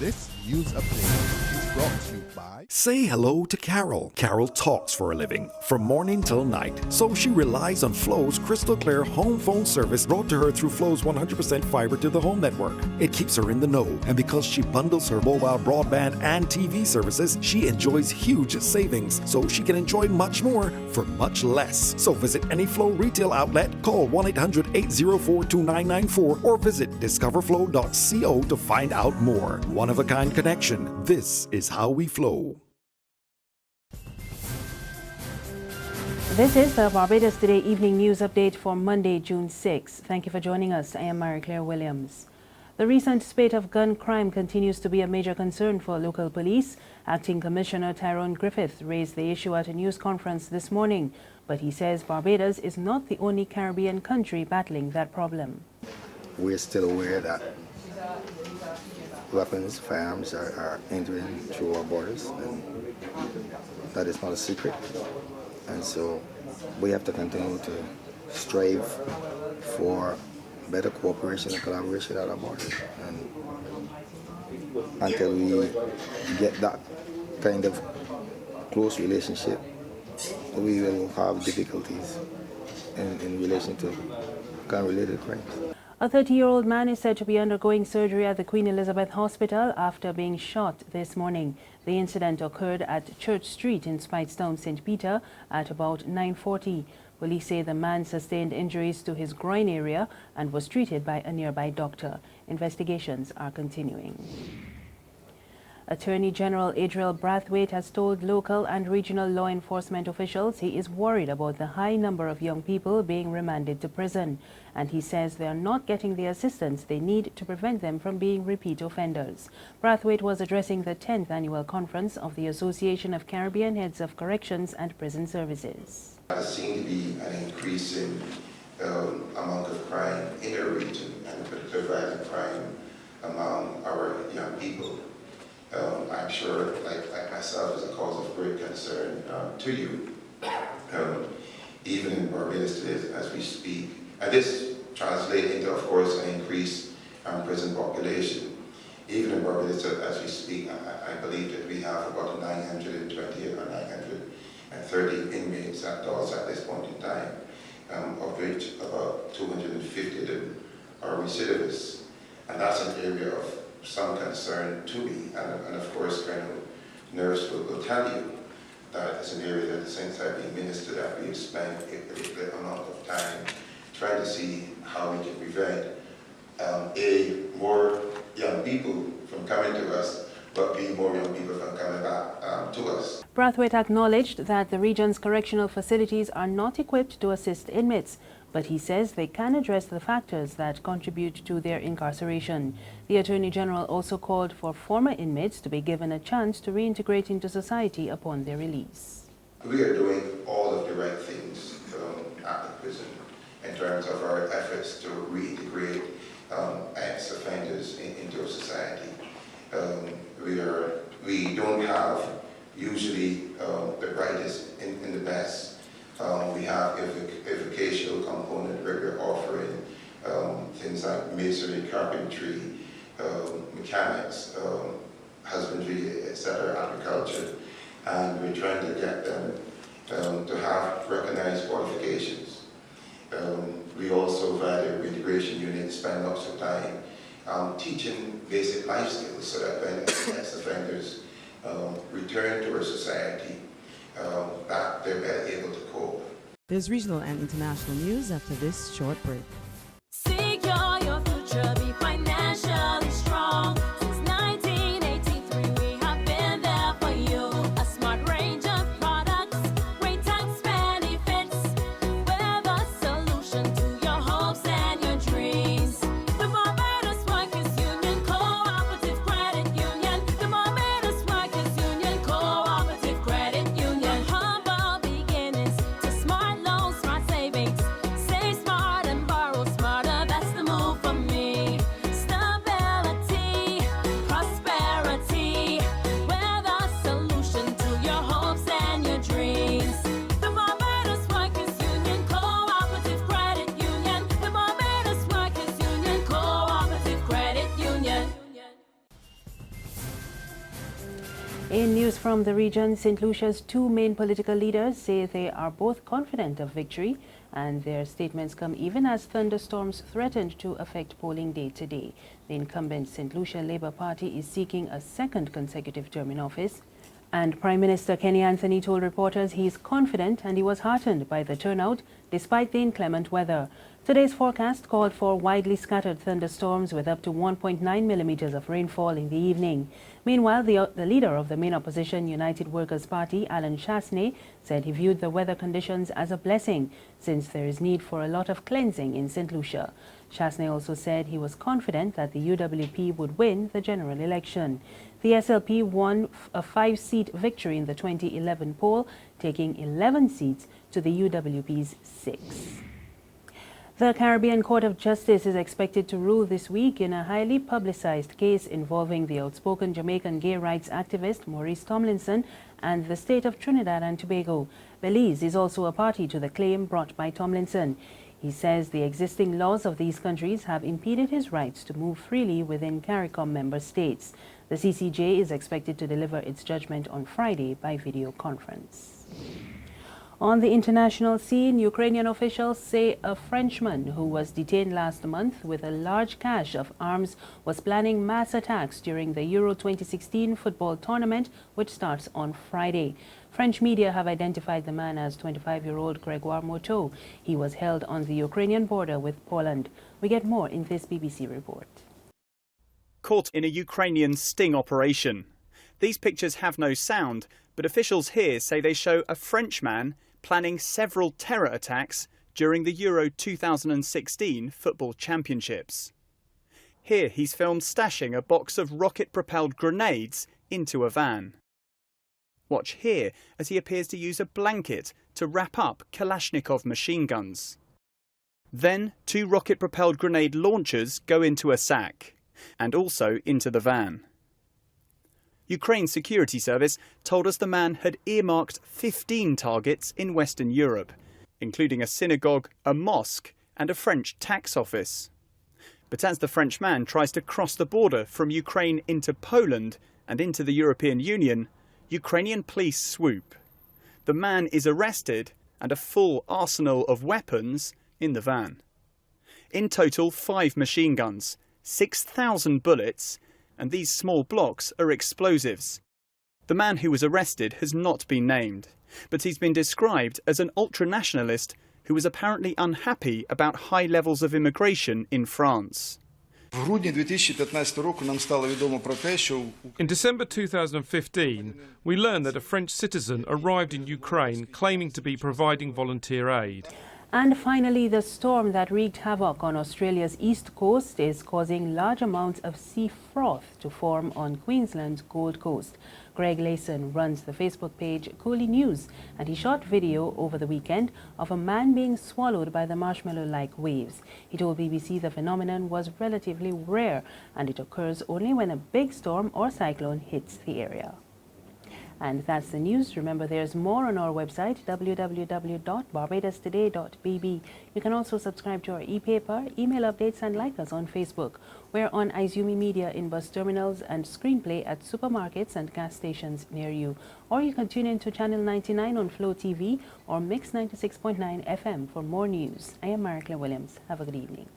This news update is brought to you by... Say hello to Carol. Carol talks for a living, from morning till night. So she relies on Flo's crystal clear home phone service brought to her through Flo's 100% fiber to the home network. It keeps her in the know, and because she bundles her mobile broadband and TV services, she enjoys huge savings, so she can enjoy much more for much less. So visit any Flo retail outlet, call 1-800-804-2994, or visit discoverflow.co to find out more. One-of-a-kind connection. This is how we flow. This is the Barbados Today Evening News Update for Monday, June 6. Thank you for joining us. I am Mary Claire Williams. The recent spate of gun crime continues to be a major concern for local police. Acting Commissioner Tyrone Griffith raised the issue at a news conference this morning, but he says Barbados is not the only Caribbean country battling that problem. We're still aware that weapons, firearms are entering through our borders, and that is not a secret. And so we have to continue to strive for better cooperation and collaboration at our borders. And until we get that kind of close relationship, we will have difficulties in relation to gun-related crimes. A 30-year-old man is said to be undergoing surgery at the Queen Elizabeth Hospital after being shot this morning. The incident occurred at Church Street in Speightstown, St. Peter at about 9:40. Police say the man sustained injuries to his groin area and was treated by a nearby doctor. Investigations are continuing. Attorney General Adriel Brathwaite has told local and regional law enforcement officials he is worried about the high number of young people being remanded to prison, and he says they are not getting the assistance they need to prevent them from being repeat offenders. Brathwaite was addressing the 10th annual conference of the Association of Caribbean Heads of Corrections and Prison Services. There seems to be an increasing amount of crime in our region, and in particular violent crime among our young people. I'm sure, like myself, is a cause of great concern to you. Even in Barbados today, as we speak, and this translates into, of course, an increase in prison population. Even in Barbados, as we speak, I believe that we have about 920 or 930 inmates at DOS at this point in time, of which about 250 of them are recidivists, and that's an area of some concern to me, and of course, Colonel Nurse will tell you that it's an area that since I've been minister that we've spent a particular amount of time trying to see how we can prevent more young people from coming to us, but more young people from coming back to us. Brathwaite acknowledged that the region's correctional facilities are not equipped to assist inmates, but he says they can address the factors that contribute to their incarceration. The Attorney General also called for former inmates to be given a chance to reintegrate into society upon their release. We are doing all of the right things at the prison in terms of our efforts to reintegrate ex-offenders into society. We don't have usually the brightest in the best. We have educational component where we're offering things like masonry, carpentry, mechanics, husbandry, etc., agriculture, and we're trying to get them to have recognized qualifications. We also, via the reintegration unit, spend lots of time teaching basic life skills so that when ex-offenders return to our society, that they're better able to cope. There's regional and international news after this short break. Secure your future, be financially strong. Since 1983, we have been there for you. A smart range of products, great tax benefits. We're the solution to your hopes and your dreams. The Barbados Workers Union Cooperative Credit Union. The Barbados Workers Union Cooperative Credit Union. Humble beginnings to smart loans, smart savings. Save smart and borrow smarter, that's the move for me. In news from the region, St. Lucia's two main political leaders say they are both confident of victory, and their statements come even as thunderstorms threatened to affect polling day today. The incumbent St. Lucia Labour Party is seeking a second consecutive term in office. And Prime Minister Kenny Anthony told reporters he is confident and he was heartened by the turnout despite the inclement weather. Today's forecast called for widely scattered thunderstorms with up to 1.9 millimeters of rainfall in the evening. Meanwhile, the leader of the main opposition United Workers' Party, Alan Chasney, said he viewed the weather conditions as a blessing since there is need for a lot of cleansing in St. Lucia. Chasney also said he was confident that the UWP would win the general election. The SLP won a 5-seat victory in the 2011 poll, taking 11 seats to the UWP's 6. The Caribbean Court of Justice is expected to rule this week in a highly publicized case involving the outspoken Jamaican gay rights activist Maurice Tomlinson and the state of Trinidad and Tobago. Belize is also a party to the claim brought by Tomlinson. He says the existing laws of these countries have impeded his rights to move freely within CARICOM member states. The CCJ is expected to deliver its judgment on Friday by video conference. On the international scene, Ukrainian officials say a Frenchman who was detained last month with a large cache of arms was planning mass attacks during the Euro 2016 football tournament, which starts on Friday. French media have identified the man as 25-year-old Grégoire Moteau. He was held on the Ukrainian border with Poland. We get more in this BBC report. Caught in a Ukrainian sting operation. These pictures have no sound, but officials here say they show a Frenchman planning several terror attacks during the Euro 2016 football championships. Here he's filmed stashing a box of rocket-propelled grenades into a van. Watch here as he appears to use a blanket to wrap up Kalashnikov machine guns. Then 2 rocket-propelled grenade launchers go into a sack and also into the van. Ukraine's security service told us the man had earmarked 15 targets in Western Europe, including a synagogue, a mosque and a French tax office. But as the French man tries to cross the border from Ukraine into Poland and into the European Union, Ukrainian police swoop. The man is arrested and a full arsenal of weapons in the van. In total, 5 machine guns, 6,000 bullets, and these small blocks are explosives. The man who was arrested has not been named, but he's been described as an ultranationalist who was apparently unhappy about high levels of immigration in France. In December 2015, we learned that a French citizen arrived in Ukraine claiming to be providing volunteer aid. And finally, the storm that wreaked havoc on Australia's east coast is causing large amounts of sea froth to form on Queensland's Gold Coast. Greg Layson runs the Facebook page Cooley News, and he shot video over the weekend of a man being swallowed by the marshmallow-like waves. He told BBC the phenomenon was relatively rare and it occurs only when a big storm or cyclone hits the area. And that's the news. Remember, there's more on our website, www.barbadostoday.bb. You can also subscribe to our e-paper, email updates, and like us on Facebook. We're on Izumi Media in bus terminals and Screenplay at supermarkets and gas stations near you. Or you can tune in to Channel 99 on Flow TV or Mix 96.9 FM for more news. I am Claire Williams. Have a good evening.